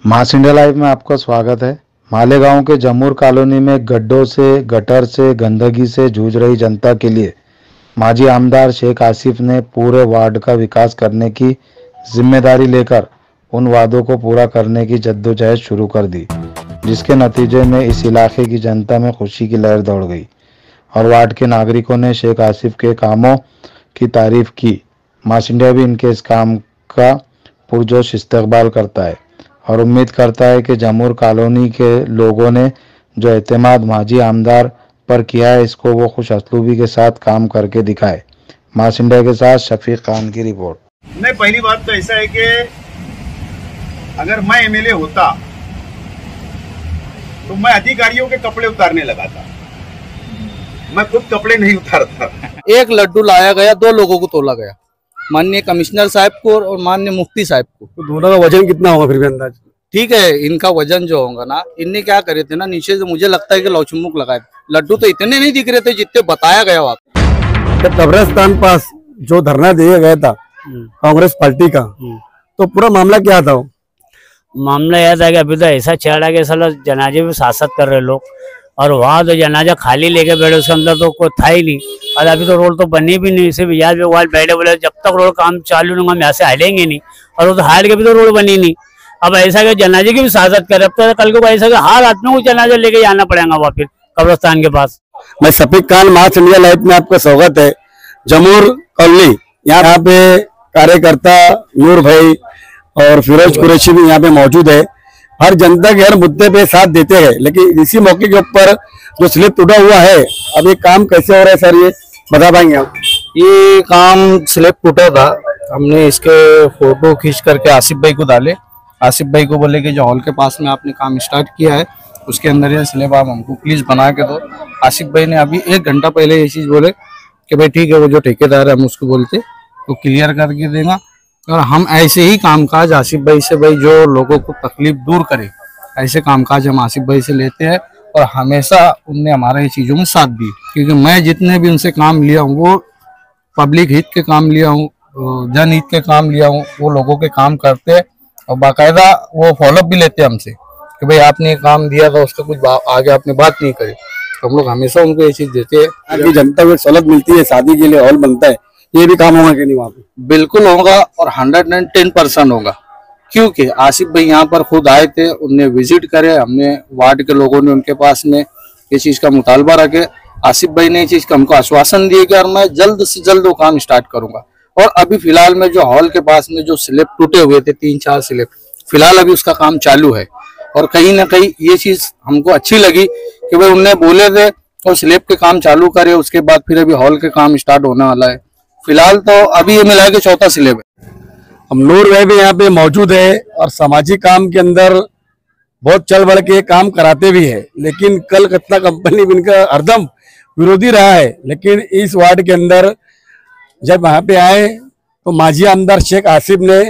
मास India live में आपका स्वागत है। मालेगांव के जमूर कॉलोनी में गड्ढों से, गटर से, गंदगी से जूझ रही जनता के लिए माजी आमदार शेख आसिफ ने पूरे वार्ड का विकास करने की जिम्मेदारी लेकर उन वादों को पूरा करने की जद्दोजहद शुरू कर दी, जिसके नतीजे में इस इलाके की जनता में खुशी की लहर दौड़ गई और वार्ड के नागरिकों ने शेख आसिफ के कामों की तारीफ की। मास इंडिया भी इनके इस काम का पुरजोश इस्तकबाल करता है और उम्मीद करता है कि जमूर कॉलोनी के लोगों ने जो एतमाद माजी आमदार पर किया है, इसको वो खुश असलूबी के साथ काम करके दिखाए। मास इंडिया के साथ शफीक खान की रिपोर्ट। नहीं, पहली बात तो ऐसा है कि अगर मैं एमएलए होता तो मैं अधिकारियों के कपड़े उतारने लगा था, मैं खुद कपड़े नहीं उतारता। एक लड्डू लाया गया, 2 लोगों को तोला गया, माननीय कमिश्नर साहब को और माननीय मुफ्ती साहब को। तो दोनों का वजन कितना होगा फिर भी अंदाज? ठीक है, इनका वजन जो होगा ना, इनने क्या करे थे ना, नीचे से मुझे लगता है कि लौचमुक लगाए। लड्डू तो इतने नहीं दिख रहे थे जितने बताया गया वहाँ। कब्रिस्तान पास जो धरना दिया गया था कांग्रेस पार्टी का, तो पूरा मामला क्या था? मामला यह था कि अभी तो ऐसा चल रहा है कि साला जनाजे में शासक कर रहे लोग, और वहाँ तो जनाजा खाली लेके बैठे, उसके अंदर तो कोई था ही नहीं। और अभी तो रोड तो बनी भी नहीं, सिर्फ याद बैठे बोले जब तक रोड काम चालू नहीं होगा हम यहाँ से हटेंगे नहीं, और वो तो हार के भी तो रोड बनी नहीं। अब ऐसा कि जनाजे की भी शासक करे, अब तो कल को ऐसा कि हर आदमी को जनाजा लेके जाना पड़ेगा वहाँ फिर कब्रिस्तान के पास। मैं शफीक खान, मास इंडिया लाइव में आपका स्वागत है। जमूर कॉलोनी, यहाँ पे कार्यकर्ता नूर भाई और फिरोज कुरैशी भी यहाँ पे मौजूद है। हर जनता के हर मुद्दे पे साथ देते हैं, लेकिन इसी मौके के ऊपर जो स्लिप टूटा हुआ है, अब ये काम कैसे हो रहा है सर, ये बता पाएंगे आप? ये काम स्लिप टूटा था, हमने इसके फोटो खींच करके आसिफ भाई को डाले। आसिफ भाई को बोले कि जो हॉल के पास में आपने काम स्टार्ट किया है उसके अंदर ये स्लिप आप हमको प्लीज बना के दो। आसिफ भाई ने अभी 1 घंटा पहले ये चीज बोले कि भाई ठीक है, वो जो ठेकेदार है हम उसको बोलते तो क्लियर करके देगा। और हम ऐसे ही कामकाज आसिफ भाई से, भाई जो लोगों को तकलीफ दूर करे, ऐसे कामकाज हम आसिफ भाई से लेते हैं और हमेशा उनने हमारा ये चीज़ों में साथ दी। क्योंकि मैं जितने भी उनसे काम लिया हूँ वो पब्लिक हित के काम लिया हूँ, जनहित के काम लिया हूँ। वो लोगों के काम करते हैं और बाकायदा वो फॉलोअप भी लेते हैं हमसे कि भाई आपने ये काम दिया था, उसका कुछ आगे आपने बात नहीं करी। तो हम लोग हमेशा उनको ये चीज़ देते हैं। आगे जनता को सहूलत मिलती है, शादी के लिए हॉल बनता है, ये भी काम होगा कि नहीं वहाँ पे? बिल्कुल होगा और 110% होगा, क्योंकि आसिफ भाई यहाँ पर खुद आए थे, उनने विजिट करे, हमने वार्ड के लोगों ने उनके पास में ये चीज का मुतालबा रखे। आसिफ भाई ने ये चीज का हमको आश्वासन दिए कि मैं जल्द से जल्द वो काम स्टार्ट करूंगा। और अभी फिलहाल में जो हॉल के पास में जो स्लिप टूटे हुए थे, 3-4 स्लिप, फिलहाल अभी उसका काम चालू है। और कहीं ना कहीं ये चीज हमको अच्छी लगी कि भाई उनने बोले थे और स्लिप के काम चालू करे, उसके बाद फिर अभी हॉल के काम स्टार्ट होने वाला है। फिलहाल तो अभी ये मिला के 4था स्लैब है। हम नूर भाई भी यहाँ पे मौजूद है और सामाजिक काम के अंदर बहुत चल बढ़ के काम कराते भी है, लेकिन कलकत्ता कंपनी भी इनका हरदम विरोधी रहा है। लेकिन इस वार्ड के अंदर जब यहाँ पे आए तो माजी आमदार शेख आसिफ ने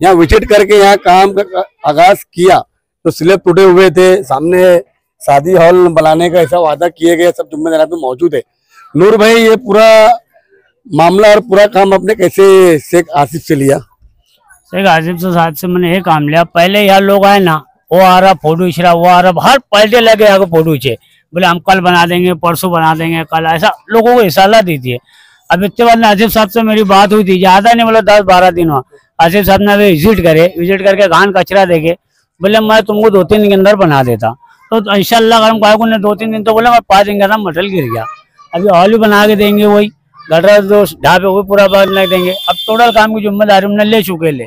यहाँ विजिट करके यहाँ काम का आगाज किया। तो स्लैब टूटे हुए थे, सामने शादी हॉल बनाने का ऐसा वादा किए गए, सब जिम्मेदार यहाँ पे मौजूद है। नूर भाई, ये पूरा मामला और पूरा काम आपने कैसे शेख आसिफ से लिया? शेख आसिफ से साथ से मैंने ये काम लिया। पहले यहाँ लोग आए ना, वो आ रहा फोटो खींच रहा, वो आ रहा, हर पलटे लगे आगे फोटो खींचे, बोले हम कल बना देंगे, परसों बना देंगे, कल, ऐसा लोगों को इशारा दी थी। अब इतने बाद आसिफ साहब से मेरी बात हुई थी, ज्यादा नहीं बोला 10-12 दिन हुआ। आसिफ साहब ने विजिट करके घान कचरा देके बोले मैं तुमको 2-3 दिन के अंदर बना देता। तो इंशाल्लाह अगर हम कहा ने 2-3 दिन, तो बोले मैं 5 दिन का मटेरियल गिर गया। अभी हॉल भी बना के देंगे, वही गटर जो ढाबे वो पूरा बात नहीं देंगे। अब टोटल काम की जिम्मेदारी हमने ले चुके ले।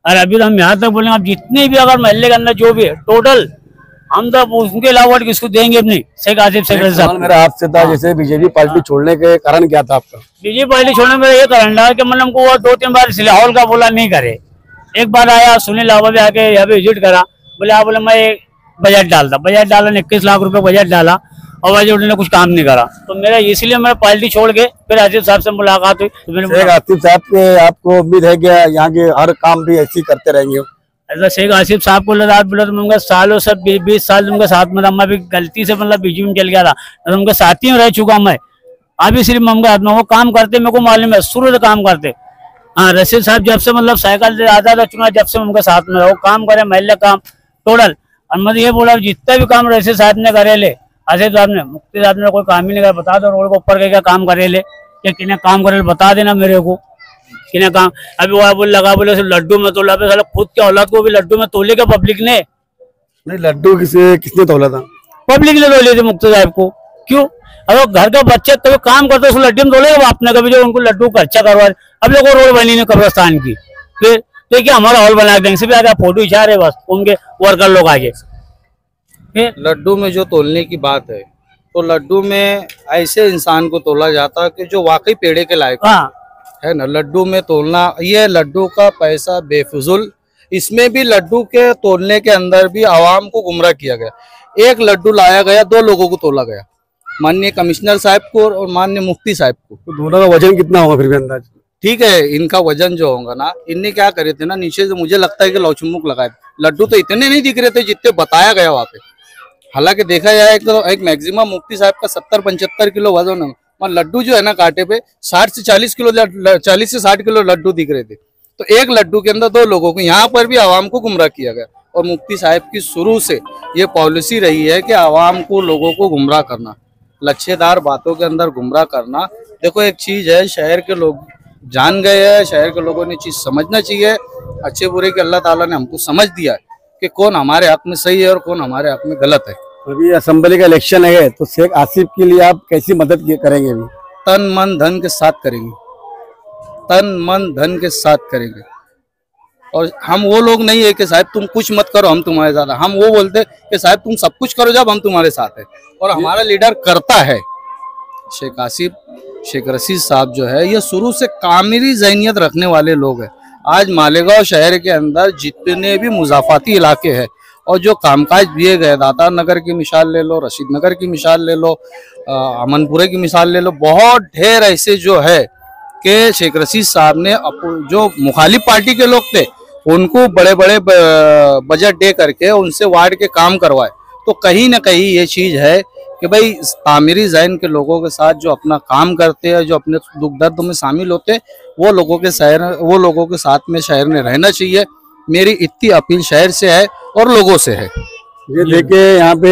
और अभी तो हम यहाँ तक बोलेंगे, अब जितने भी अगर महल्ले के अंदर जो भी है टोटल, हम तो उनके अलावा किसको देंगे अपनी शेख आसिफ सेक्रेटरी साहब। मेरा आपसे था, जैसे बीजेपी पार्टी छोड़ने के कारण क्या था आपका? बीजेपी पार्टी छोड़ने में ये कारण था कि मतलब को वो 2-3 बार इसलिए हॉल का बोला नहीं करे। एक बार आया सुनील लावा भी आके यहाँ पे विजिट करा, बोले आप बोले मैं बजट डाला 21 लाख रुपए बजट डाला और बजट ने कुछ काम नहीं करा। तो मेरा इसलिए मैं पार्टी छोड़ के फिर आसिफ साहब से मुलाकात हुई। तो शेख आसिफ साहब के आपको उम्मीद है कि यहाँ के हर काम भी ऐसे ही करते रहेंगे? ऐसा शेख आसिफ साहब को बोला तो उनका सालों से 20 साल उनके साथ में, मैं भी गलती से मतलब बीजेपी में चल गया था, तो उनके साथ ही रह चुका मैं। अभी सिर्फ उनके हाथ में वो काम करते, मेरे को मालूम है शुरू से काम करते। हाँ, रशीद साहब जब से मतलब साइकिल से आता था चुना, जब से उनके साथ में वो काम करे, महल्ले काम टोटल। और मैंने ये बोला जितने भी काम रईसी साहब ने करेले, आसिफ साहब ने, मुफ्ती साहब ने कोई काम ही नहीं करा, बता दो रोड के ऊपर क्या काम करेले या किन्हें काम करेले बता देना मेरे को, किन्हें काम। अभी वो बोल लगा बोले लड्डू में तोला पे, साला खुद के औलाद को भी लड्डू में तोले क्या पब्लिक ने? नहीं, लड्डू किसने तोला था? पब्लिक ने तोले थे मुफ्ती साहब को। क्यों? अगर घर का बच्चे तो काम करते उसको लड्डू में तोलेगा आपने कभी, जो उनको लड्डू का अच्छा करवा। अब लोगों रोड बनी नहीं कब्रिस्तान की, फिर तो क्या हमारा हॉल बना देंगे, सिर्फ आगे फोटो इच्छा रहे बस उनके वर्कर लोग आगे। लड्डू में जो तोलने की बात है, तो लड्डू में ऐसे इंसान को तोला जाता है कि जो वाकई पेड़े के लायक है ना। लड्डू में तोलना, ये लड्डू का पैसा बेफिजुल। इसमें भी लड्डू के तोलने के अंदर भी आवाम को गुमराह किया गया। एक लड्डू लाया गया, 2 लोगों को तोला गया, माननीय कमिश्नर साहब को और माननीय मुफ्ती साहब को। तो दोनों का वजन कितना होगा फिर भी अंदाज? ठीक है, इनका वजन जो होगा ना, इनने क्या करे थे ना, नीचे से मुझे लगता है कि लौचमुक लगाए थे। लड्डू तो इतने नहीं दिख रहे थे जितने बताया गया वहाँ पे। हालांकि देखा जाए तो एक मैक्सिमम मुफ्ती साहब का 70-75 किलो वजन है, और लड्डू जो है ना कांटे पे 60 से 40 किलो 40 से 60 किलो लड्डू दिख रहे थे। तो एक लड्डू के अंदर 2 लोगों को, यहाँ पर भी आवाम को गुमराह किया गया। और मुफ्ती साहब की शुरू से ये पॉलिसी रही है कि आवाम को, लोगों को गुमराह करना, लच्छेदार बातों के अंदर गुमराह करना। देखो एक चीज है, शहर के लोग जान गए हैं, शहर के लोगों ने चीज समझना चाहिए। अच्छे बुरे के अल्लाह ताला ने हमको समझ दिया है कि कौन हमारे हक में सही है और कौन हमारे हक में गलत है। अभी असेंबली का इलेक्शन है, तो शेख आसिफ के लिए आप कैसी मदद करेंगे? अभी तन मन धन के साथ करेंगे, तन मन धन के साथ करेंगे। और हम वो लोग नहीं है कि साहब तुम कुछ मत करो हम तुम्हारे साथ हैं। हम वो बोलते कि साहब तुम सब कुछ करो जब हम तुम्हारे साथ है। और हमारा लीडर करता है। शेख आसिफ, शेख रशीद साहब जो है, ये शुरू से कामिली ज़हनियत रखने वाले लोग हैं। आज मालेगांव शहर के अंदर जितने भी मुजाफाती इलाके हैं और जो कामकाज दिए गए, दाता नगर की मिसाल ले लो, रशीद नगर की मिसाल ले लो, अमनपुरे की मिसाल ले लो, बहुत ढेर ऐसे जो है कि शेख रशीद साहब ने जो मुखालिफ पार्टी के लोग थे उनको बड़े बड़े बजट दे करके उनसे वार्ड के काम करवाए। तो कहीं ना कहीं ये चीज़ है कि भाई तामीरी ज़हन के लोगों के साथ जो अपना काम करते हैं, जो अपने दुख दर्द में शामिल होते हैं, वो लोगों के साथ में शहर में रहना चाहिए। मेरी इतनी अपील शहर से है और लोगों से है। ये देखे यहाँ पे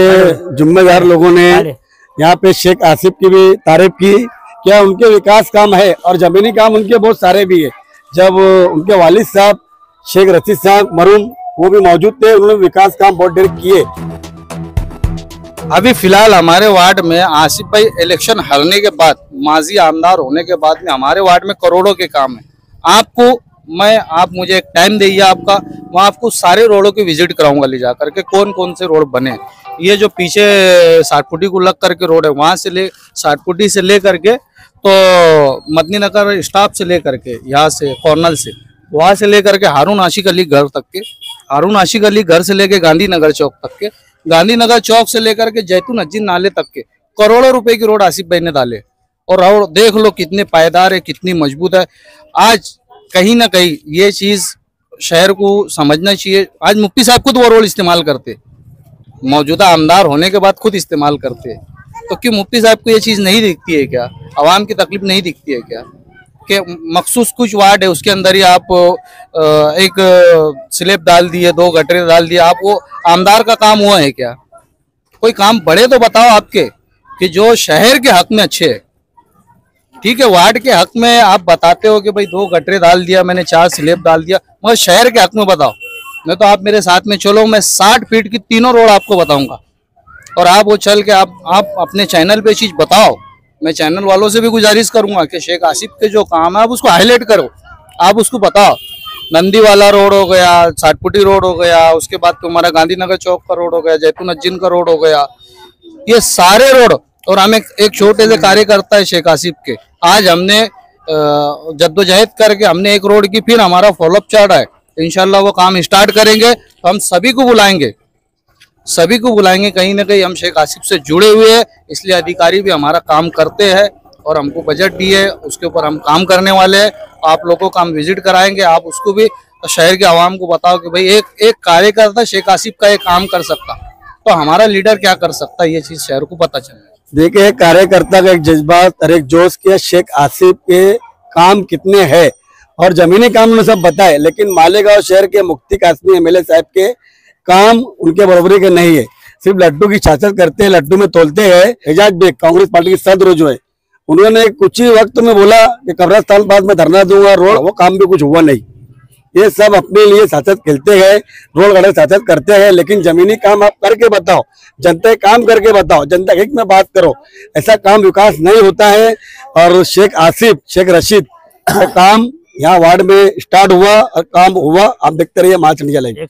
जिम्मेदार लोगों ने यहाँ पे शेख आसिफ की भी तारीफ की। क्या उनके विकास काम है और जमीनी काम उनके बहुत सारे भी है। जब उनके वालिद साहब शेख रशीद साहब मरूम वो भी मौजूद थे, उन्होंने विकास काम बहुत ढेर किए। अभी फिलहाल हमारे वार्ड में आसिफ भाई इलेक्शन हारने के बाद, माजी आमदार होने के बाद में हमारे वार्ड में करोड़ों के काम है। आप मुझे एक टाइम दीजिए आपका, मैं आपको सारे रोडों की विजिट कराऊंगा ले जाकर के, कौन कौन से रोड बने। ये जो पीछे 60 फुटी को लग करके रोड है, वहां से 60 फुटी से ले करके तो मदनी नगर स्टाफ से ले करके, यहाँ से कॉर्नल से, वहां से लेकर के हारून आशिक अली घर तक के, हारून आशिक अली घर से लेके गांधीनगर चौक तक के, गांधीनगर चौक से लेकर के जैतून अज्जिन नाले तक के करोड़ों रुपए की रोड आसिफ भाई ने डाले। और देख लो कितने पायदार है, कितनी मजबूत है। आज कहीं ना कहीं ये चीज शहर को समझना चाहिए। आज मुफ्ती साहब खुद वो रोड इस्तेमाल करते, मौजूदा आमदार होने के बाद खुद इस्तेमाल करते, तो क्यों मुफ्ती साहब को ये चीज नहीं दिखती है क्या? आवाम की तकलीफ नहीं दिखती है क्या? कि मखसूस कुछ वार्ड है उसके अंदर ही आप एक स्लेब डाल दिए, 2 गटरे डाल दिए, आप वो आमदार का काम हुआ है क्या? कोई काम बड़े तो बताओ आपके कि जो शहर के हक में अच्छे है। ठीक है, वार्ड के हक में आप बताते हो कि भाई 2 गटरे डाल दिया मैंने, 4 स्लेब डाल दिया, मगर शहर के हक में बताओ। मैं तो आप मेरे साथ में चलो, मैं 60 फीट की तीनों रोड आपको बताऊंगा और आप वो चल के आप अपने चैनल पे चीज बताओ। मैं चैनल वालों से भी गुजारिश करूंगा कि शेख आसिफ के जो काम है आप उसको हाईलाइट करो, आप उसको बताओ। नंदी वाला रोड हो गया, 60 फुटी रोड हो गया, उसके बाद तुम्हारा गांधीनगर चौक का रोड हो गया, जैतून अज्जिन का रोड हो गया, ये सारे रोड। और हम एक छोटे से कार्यकर्ता है शेख आसिफ के, आज हमने जद्दोजहद करके हमने एक रोड की, फिर हमारा फॉलोअप चल रहा है। इंशाल्लाह वो काम स्टार्ट करेंगे तो हम सभी को बुलाएंगे, सभी को बुलाएंगे। कहीं ना कहीं हम शेख आसिफ से जुड़े हुए हैं, इसलिए अधिकारी भी हमारा काम करते हैं और हमको बजट दिए, उसके ऊपर हम काम करने वाले हैं। आप लोगों को हम विजिट कराएंगे, आप उसको भी शहर के आवाम को बताओ कि भाई एक कार्यकर्ता शेख आसिफ का एक काम कर सकता तो हमारा लीडर क्या कर सकता है, ये चीज शहर को पता चले। देखिए कार्यकर्ता का एक जज्बात और एक जोश के शेख आसिफ के काम कितने हैं और जमीनी काम उन्होंने सब बताए, लेकिन मालेगांव शहर के मुफ्ती कासमी एमएलए साहब के काम उनके बराबरी के नहीं है। सिर्फ लड्डू की छाछत करते हैं, लड्डू में तोलते हैं। एजाज बेग कांग्रेस पार्टी के सदस्य जो है, उन्होंने कुछ ही वक्त में बोला कि कब्रिस्तान पास में धरना दूंगा रोड, वो काम भी कुछ हुआ नहीं। ये सब अपने लिए साचत खेलते हैं, रोड गड़े साचत करते हैं, लेकिन जमीनी काम आप करके बताओ, जनता के काम करके बताओ, जनता के हित में बात करो। ऐसा काम विकास नहीं होता है। और शेख आसिफ, शेख रशीद का काम यहाँ वार्ड में स्टार्ट हुआ और काम हुआ, आप देखते रहिए, मार्च नहीं चलेगी।